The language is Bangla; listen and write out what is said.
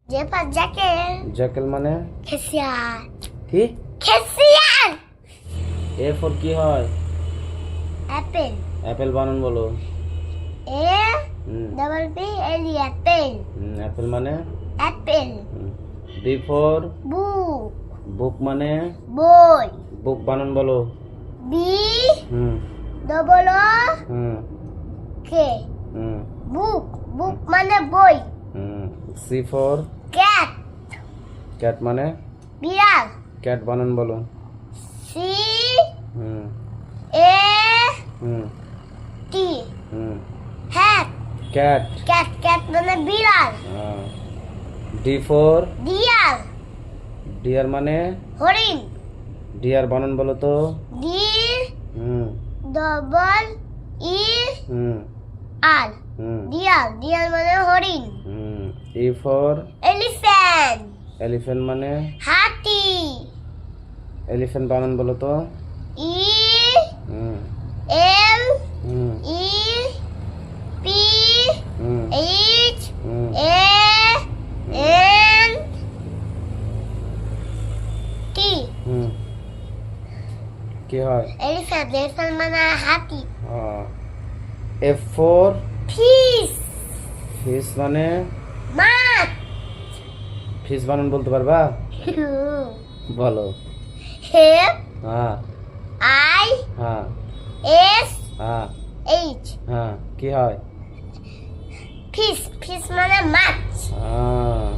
J for Jekyll. জ্যাকেল মানে খেসিয়াল। কি? খেসিয়াল। এ ফর কি হয়? অ্যাপেল। অ্যাপেল বানান বলো। A hmm double P L E apple. Apple মানে apple. B for book. Book মানে বই। বুক বানান বলো। বি হুম ডবল ও হুম কে। হুম বুক। বুক মানে বই। C for cat. ক্যাট মানে বিড়াল। ক্যাট বানান বলো। সি হুম এ হুম টি। হুম হ্যাট। ক্যাট। ক্যাট। ক্যাট মানে বিড়াল। D for deer. ডিয়ার মানে হরিণ। ডিয়ার বানান বলো তো। D hmm double E hmm R. Hmm dear. Dear মানে হরিণ। Hmm E for elephant. Elephant মানে হাতি। এলিফ্যান্ট বানান বলো তো। E hmm L hmm E P hmm H hmm A N T. Hmm কি হয়? এলিফ্যান্ট। এলিফ্যান্ট মানে হাতি। F for fish. ফিশ মানে মাছ। ফিশ বানান বলতে পারবা? বলো। হেপ হ্যাঁ আই হ্যাঁ এস হ্যাঁ এইচ। হ্যাঁ কি হয়? ফিশ। ফিশ মানে মাছ। হ্যাঁ